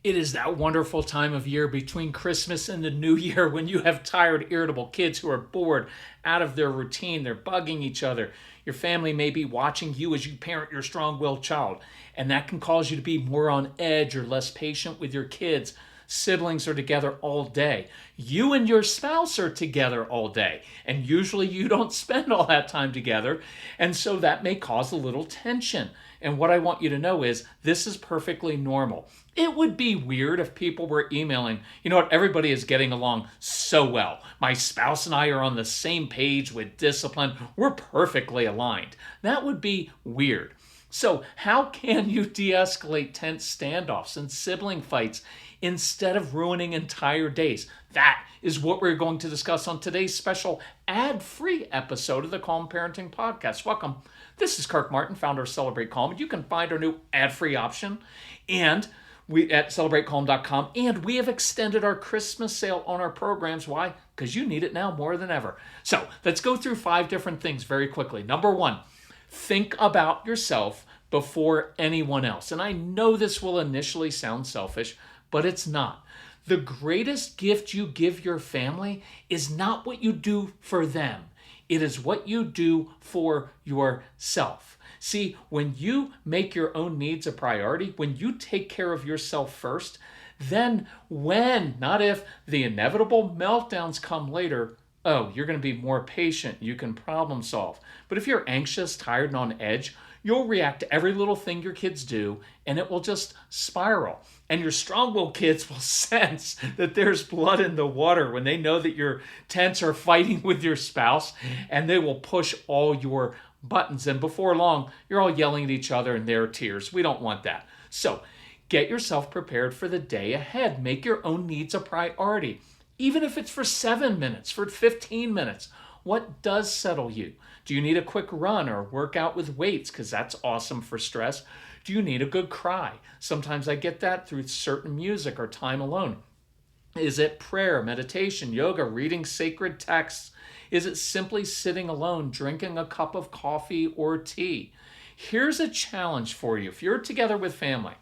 It is that wonderful time of year between Christmas and the New Year when you have tired, irritable kids who are bored out of their routine. They're bugging each other. Your family may be watching you as you parent your strong willed child, and that can cause you to be more on edge or less patient with your kids. Siblings are together all day. You and your spouse are together all day, and usually you don't spend all that time together, and so that may cause a little tension. And what I want you to know is this is perfectly normal. It would be weird if people were emailing, you know what, everybody is getting along so well. My spouse and I are on the same page with discipline. We're perfectly aligned. That would be weird. So, how can you de escalate tense standoffs and sibling fights instead of ruining entire days? That is what we're going to discuss on today's special ad free episode of the Calm Parenting Podcast. Welcome. This is Kirk Martin, founder of Celebrate Calm. You can find our new ad free option and we at celebratecalm.com, and we have extended our Christmas sale on our programs. Why? Because you need it now more than ever. So let's go through 5 different things very quickly. Number 1, think about yourself before anyone else. And I know this will initially sound selfish, but it's not. The greatest gift you give your family is not what you do for them. It is what you do for yourself. See, when you make your own needs a priority, when you take care of yourself first, then when, not if, the inevitable meltdowns come later, oh, you're going to be more patient. You can problem solve. But if you're anxious, tired, and on edge, you'll react to every little thing your kids do, and it will just spiral. And your strong-willed kids will sense that there's blood in the water when they know that you're tense or fighting with your spouse, and they will push all your buttons. And before long, you're all yelling at each other and there are tears. We don't want that. So get yourself prepared for the day ahead. Make your own needs a priority. Even if it's for 7 minutes, for 15 minutes, what does settle you? Do you need a quick run or workout with weights? Because that's awesome for stress. Do you need a good cry? Sometimes I get that through certain music or time alone. Is it prayer, meditation, yoga, reading sacred texts? Is it simply sitting alone, drinking a cup of coffee or tea? Here's a challenge for you. If you're together with family,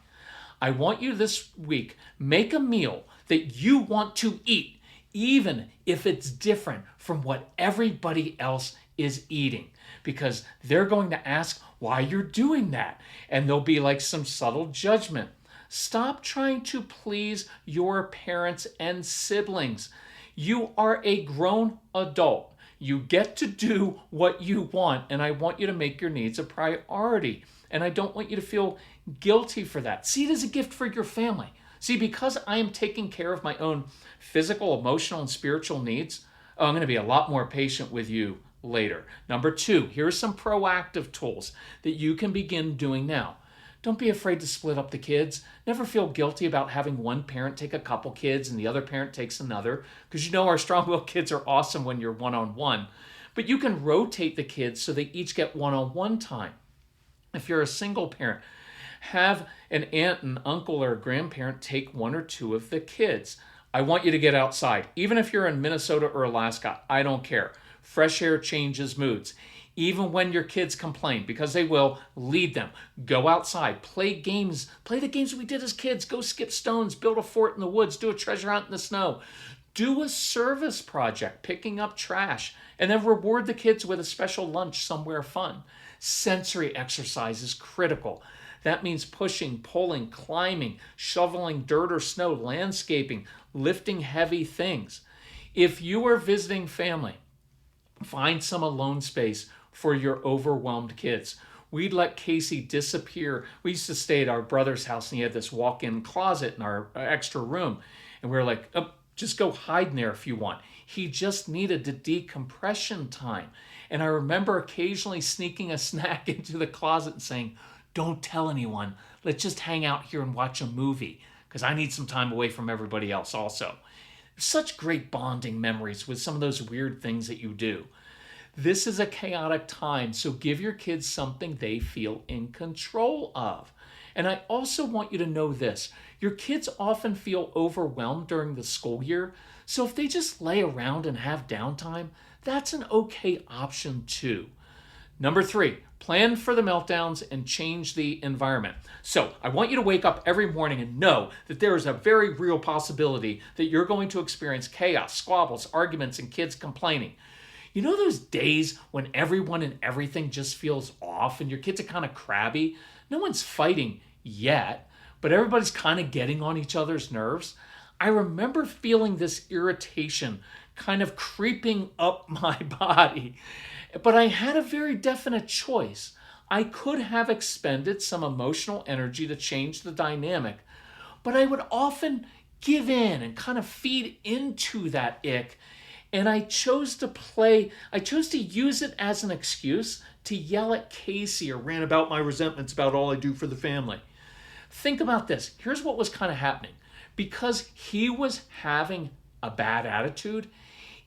I want you this week, make a meal that you want to eat, even if it's different from what everybody else is eating, because they're going to ask why you're doing that, and there'll be like some subtle judgment. Stop trying to please your parents and siblings. You are a grown adult. You get to do what you want, and I want you to make your needs a priority. And I don't want you to feel guilty for that. See it as a gift for your family. See, because I am taking care of my own physical, emotional, and spiritual needs, I'm going to be a lot more patient with you later. Number 2, here are some proactive tools that you can begin doing now. Don't be afraid to split up the kids. Never feel guilty about having one parent take a couple kids and the other parent takes another, because you know our strong-willed kids are awesome when you're one-on-one. But you can rotate the kids so they each get one-on-one time. If you're a single parent, have an aunt and uncle or a grandparent take 1 or 2 of the kids. I want you to get outside. Even if you're in Minnesota or Alaska, I don't care. Fresh air changes moods. Even when your kids complain, because they will, lead them. Go outside, play games. Play the games we did as kids. Go skip stones, build a fort in the woods, do a treasure hunt in the snow. Do a service project, picking up trash, and then reward the kids with a special lunch somewhere fun. Sensory exercise is critical. That means pushing, pulling, climbing, shoveling dirt or snow, landscaping, lifting heavy things. If you are visiting family, find some alone space for your overwhelmed kids. We'd let Casey disappear. We used to stay at our brother's house, and he had this walk-in closet in our extra room. And we were like, oh, just go hide in there if you want. He just needed the decompression time. And I remember occasionally sneaking a snack into the closet and saying, don't tell anyone. Let's just hang out here and watch a movie, because I need some time away from everybody else also. Such great bonding memories with some of those weird things that you do. This is a chaotic time, so give your kids something they feel in control of. And I also want you to know this. Your kids often feel overwhelmed during the school year, so if they just lay around and have downtime, that's an okay option too. Number 3, plan for the meltdowns and change the environment. So I want you to wake up every morning and know that there is a very real possibility that you're going to experience chaos, squabbles, arguments, and kids complaining. You know those days when everyone and everything just feels off and your kids are kind of crabby? No one's fighting yet, but everybody's kind of getting on each other's nerves. I remember feeling this irritation kind of creeping up my body. But I had a very definite choice. I could have expended some emotional energy to change the dynamic, but I would often give in and kind of feed into that ick. And I chose to use it as an excuse to yell at Casey or rant about my resentments about all I do for the family. Think about this. Here's what was kind of happening. Because he was having a bad attitude,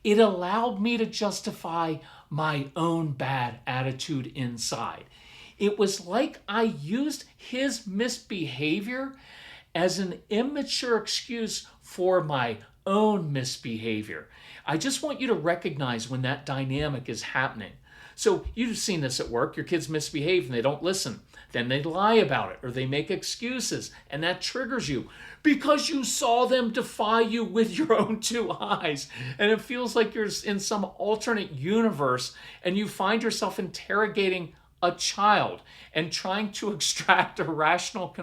it allowed me to justify my own bad attitude inside. It was like I used his misbehavior as an immature excuse for my own misbehavior. I just want you to recognize when that dynamic is happening. So you've seen this at work. Your kids misbehave and they don't listen. Then they lie about it or they make excuses, and that triggers you because you saw them defy you with your own 2 eyes. And it feels like you're in some alternate universe and you find yourself interrogating a child and trying to extract a rational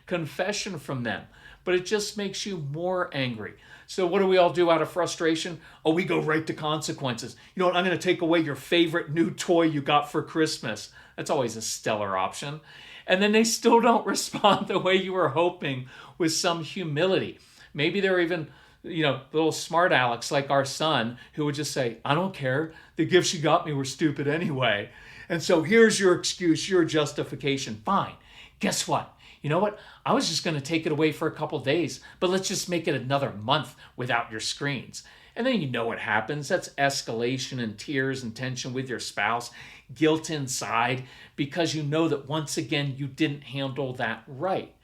confession from them. But it just makes you more angry. So what do we all do out of frustration? Oh, we go right to consequences. You know what? I'm going to take away your favorite new toy you got for Christmas. That's always a stellar option. And then they still don't respond the way you were hoping with some humility. Maybe they're even, little smart Alex like our son who would just say, I don't care. The gifts you got me were stupid anyway. And so here's your excuse, your justification. Fine. Guess what? You know what? I was just going to take it away for a couple days, but let's just make it another month without your screens. And then you know what happens. That's escalation and tears and tension with your spouse, guilt inside, because you know that once again you didn't handle that right.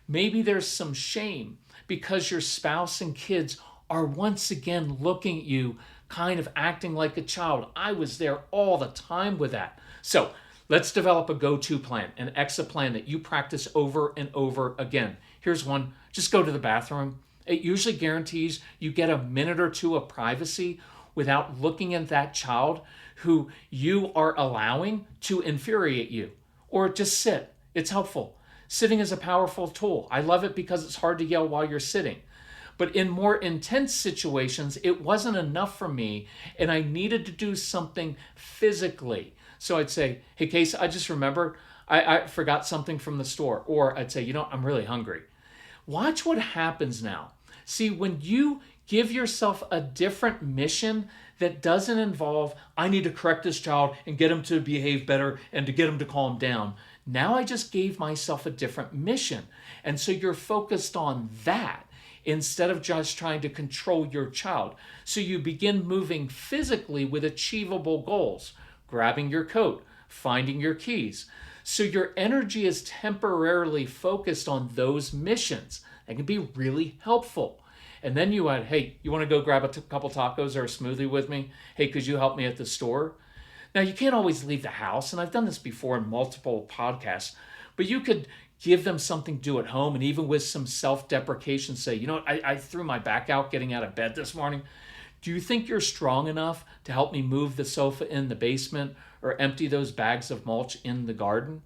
Maybe there's some shame because your spouse and kids are once again looking at you kind of acting like a child. I was there all the time with that. So let's develop a go-to plan, an exit plan that you practice over and over again. Here's one. Just go to the bathroom. It usually guarantees you get a minute or 2 of privacy without looking at that child who you are allowing to infuriate you. Or just sit. It's helpful. Sitting is a powerful tool. I love it because it's hard to yell while you're sitting. But in more intense situations, it wasn't enough for me, and I needed to do something physically. So I'd say, hey, Case, I just remembered I forgot something from the store. Or I'd say, I'm really hungry. Watch what happens now. See, when you give yourself a different mission that doesn't involve, I need to correct this child and get him to behave better and to get him to calm down. Now I just gave myself a different mission. And so you're focused on that instead of just trying to control your child. So you begin moving physically with achievable goals, grabbing your coat, finding your keys. So your energy is temporarily focused on those missions. That can be really helpful. And then you add, hey, you want to go grab a couple tacos or a smoothie with me? Hey, could you help me at the store? Now, you can't always leave the house, and I've done this before in multiple podcasts, but you could give them something to do at home, and even with some self-deprecation, say, I threw my back out getting out of bed this morning. Do you think you're strong enough to help me move the sofa in the basement or empty those bags of mulch in the garden?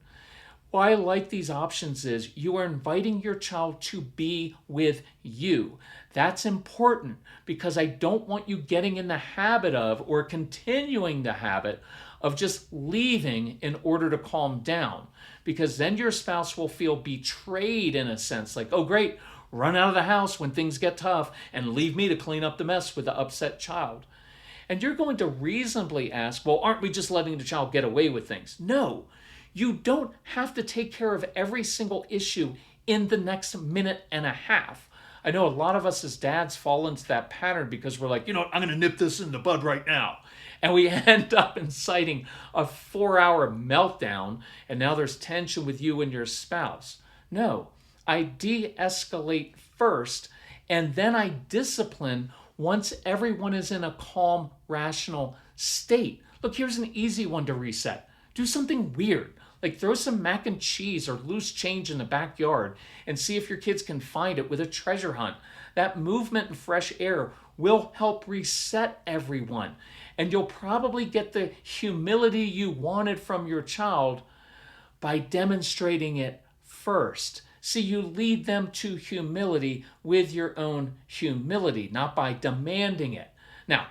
Why I like these options is you are inviting your child to be with you. That's important because I don't want you getting in the habit of or continuing the habit of just leaving in order to calm down, because then your spouse will feel betrayed in a sense, like, oh great, run out of the house when things get tough and leave me to clean up the mess with the upset child. And you're going to reasonably ask, well, aren't we just letting the child get away with things? No, you don't have to take care of every single issue in the next minute and a half. I know a lot of us as dads fall into that pattern because we're like, I'm going to nip this in the bud right now. And we end up inciting a 4-hour meltdown, and now there's tension with you and your spouse. No, I de-escalate first, and then I discipline once everyone is in a calm, rational state. Look, here's an easy one to reset. Do something weird, like throw some mac and cheese or loose change in the backyard and see if your kids can find it with a treasure hunt. That movement and fresh air will help reset everyone. And you'll probably get the humility you wanted from your child by demonstrating it first. See, you lead them to humility with your own humility, not by demanding it. Now,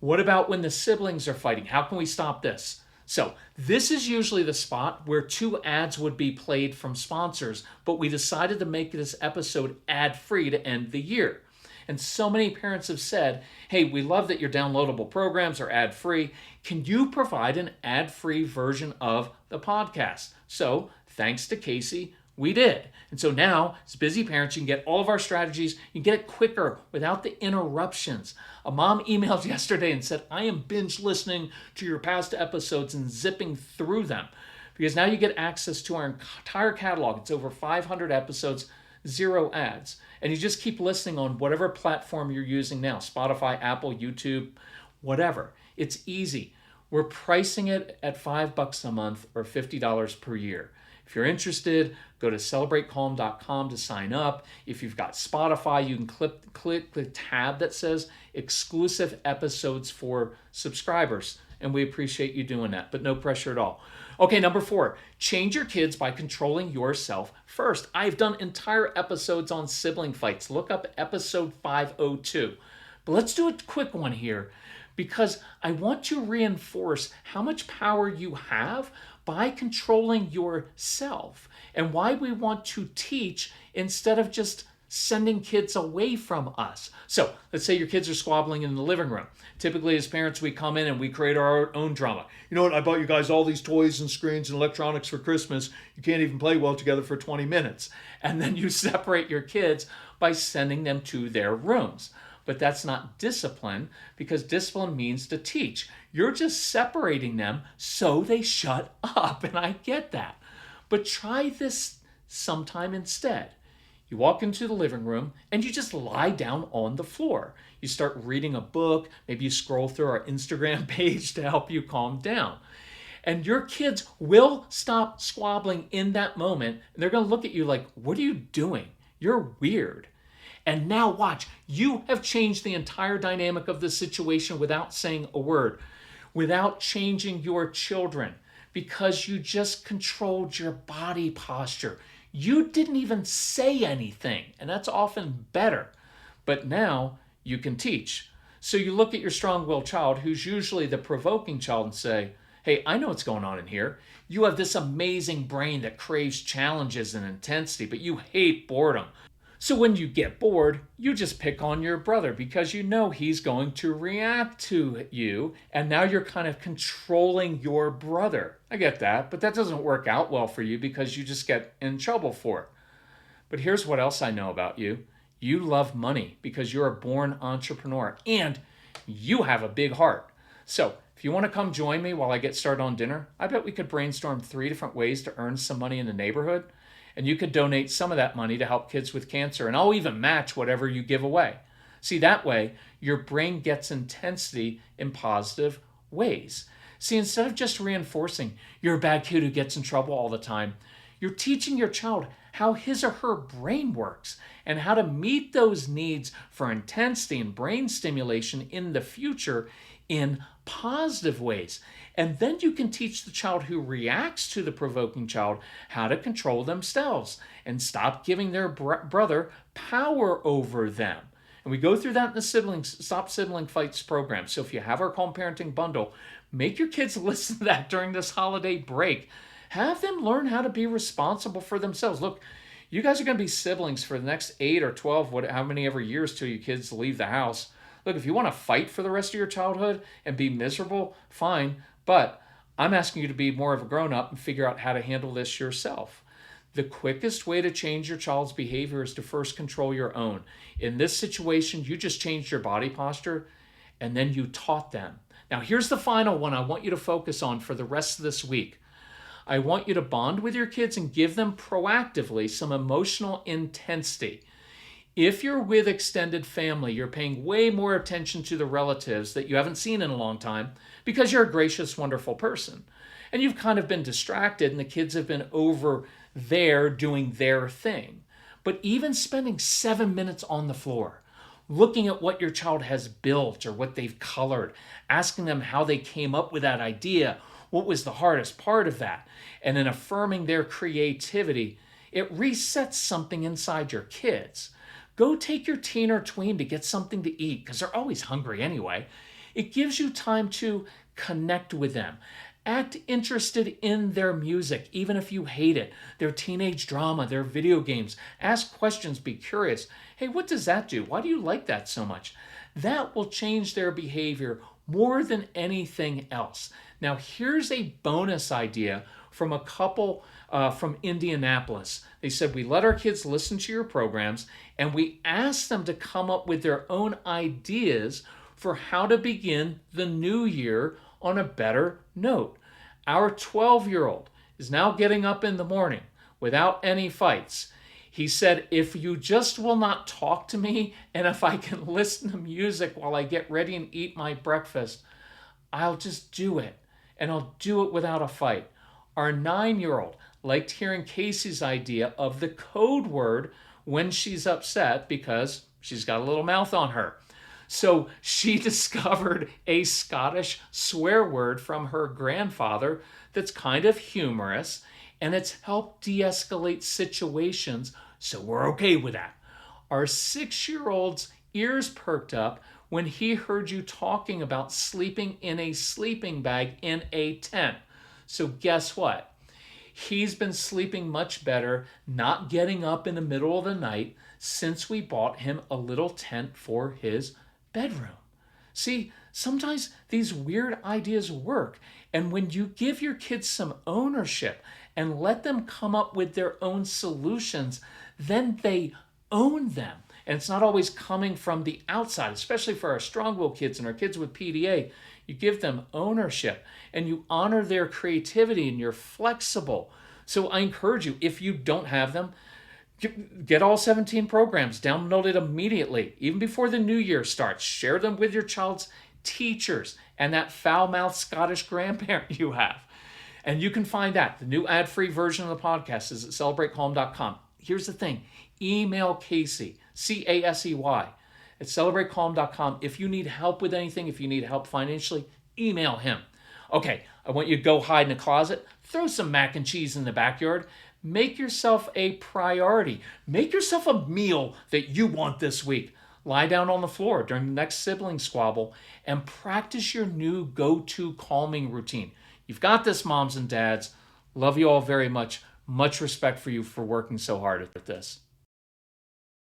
what about when the siblings are fighting? How can we stop this? So, this is usually the spot where 2 ads would be played from sponsors, but we decided to make this episode ad-free to end the year. And so many parents have said, hey, we love that your downloadable programs are ad-free. Can you provide an ad-free version of the podcast? So, thanks to Casey, we did. And so now, as busy parents, you can get all of our strategies. You can get it quicker without the interruptions. A mom emailed yesterday and said, I am binge listening to your past episodes and zipping through them. Because now you get access to our entire catalog. It's over 500 episodes, 0 ads. And you just keep listening on whatever platform you're using now, Spotify, Apple, YouTube, whatever. It's easy. We're pricing it at $5 a month or $50 per year. If you're interested, go to celebratecalm.com to sign up. If you've got Spotify, you can click the tab that says exclusive episodes for subscribers. And we appreciate you doing that, but no pressure at all. Okay, number 4, change your kids by controlling yourself first. I've done entire episodes on sibling fights. Look up episode 502. But let's do a quick one here because I want to reinforce how much power you have by controlling yourself and why we want to teach instead of just sending kids away from us. So let's say your kids are squabbling in the living room. Typically as parents, we come in and we create our own drama. You know what? I bought you guys all these toys and screens and electronics for Christmas. You can't even play well together for 20 minutes. And then you separate your kids by sending them to their rooms. But that's not discipline because discipline means to teach. You're just separating them so they shut up. And I get that. But try this sometime instead. You walk into the living room and you just lie down on the floor. You start reading a book. Maybe you scroll through our Instagram page to help you calm down. And your kids will stop squabbling in that moment. And they're going to look at you like, what are you doing? You're weird. And now watch, you have changed the entire dynamic of the situation without saying a word, without changing your children, because you just controlled your body posture. You didn't even say anything, and that's often better. But now you can teach. So you look at your strong-willed child, who's usually the provoking child, and say, hey, I know what's going on in here. You have this amazing brain that craves challenges and intensity, but you hate boredom. So when you get bored, you just pick on your brother because you know he's going to react to you, and now you're kind of controlling your brother. I get that, but that doesn't work out well for you because you just get in trouble for it. But here's what else I know about you. You love money because you're a born entrepreneur, and you have a big heart. So if you want to come join me while I get started on dinner, I bet we could brainstorm 3 different ways to earn some money in the neighborhood. And you could donate some of that money to help kids with cancer, and I'll even match whatever you give away. See, that way, your brain gets intensity in positive ways. See, instead of just reinforcing you're a bad kid who gets in trouble all the time, you're teaching your child how his or her brain works and how to meet those needs for intensity and brain stimulation in the future in positive ways. And then you can teach the child who reacts to the provoking child how to control themselves and stop giving their brother power over them. And we go through that in the Stop Sibling Fights program. So if you have our Calm Parenting Bundle, make your kids listen to that during this holiday break. Have them learn how to be responsible for themselves. Look, you guys are going to be siblings for the next 8 or 12, how many ever years till your kids leave the house. Look, if you want to fight for the rest of your childhood and be miserable, fine. But I'm asking you to be more of a grown-up and figure out how to handle this yourself. The quickest way to change your child's behavior is to first control your own. In this situation, you just changed your body posture and then you taught them. Now, here's the final one I want you to focus on for the rest of this week. I want you to bond with your kids and give them proactively some emotional intensity. If you're with extended family, you're paying way more attention to the relatives that you haven't seen in a long time because you're a gracious, wonderful person. And you've kind of been distracted, and the kids have been over there doing their thing. But even spending 7 minutes on the floor, looking at what your child has built or what they've colored, asking them how they came up with that idea, what was the hardest part of that, and then affirming their creativity, it resets something inside your kids. Go take your teen or tween to get something to eat because they're always hungry anyway. It gives you time to connect with them. Act interested in their music, even if you hate it, their teenage drama, their video games. Ask questions, be curious. Hey, what does that do? Why do you like that so much? That will change their behavior more than anything else. Now, here's a bonus idea from a couple from Indianapolis. They said, we let our kids listen to your programs and we asked them to come up with their own ideas for how to begin the new year on a better note. Our 12-year-old is now getting up in the morning without any fights. He said, if you just will not talk to me and if I can listen to music while I get ready and eat my breakfast, I'll just do it. And I'll do it without a fight. Our 9-year-old liked hearing Casey's idea of the code word when she's upset because she's got a little mouth on her. So she discovered a Scottish swear word from her grandfather that's kind of humorous, and it's helped de-escalate situations, so we're okay with that. Our 6-year-old's ears perked up when he heard you talking about sleeping in a sleeping bag in a tent. So guess what? He's been sleeping much better, not getting up in the middle of the night since we bought him a little tent for his bedroom. See, sometimes these weird ideas work. And when you give your kids some ownership and let them come up with their own solutions, then they own them. And it's not always coming from the outside, especially for our strong-willed kids and our kids with PDA. You give them ownership and you honor their creativity and you're flexible. So I encourage you, if you don't have them, get all 17 programs, download it immediately, even before the new year starts. Share them with your child's teachers and that foul-mouthed Scottish grandparent you have. And you can find that. The new ad-free version of the podcast is at celebratecalm.com. Here's the thing. Email Casey, C-A-S-E-Y, at celebratecalm.com. If you need help with anything, if you need help financially, email him. Okay, I want you to go hide in a closet, throw some mac and cheese in the backyard, make yourself a priority. Make yourself a meal that you want this week. Lie down on the floor during the next sibling squabble and practice your new go-to calming routine. You've got this, moms and dads. Love you all very much. Much respect for you for working so hard at this.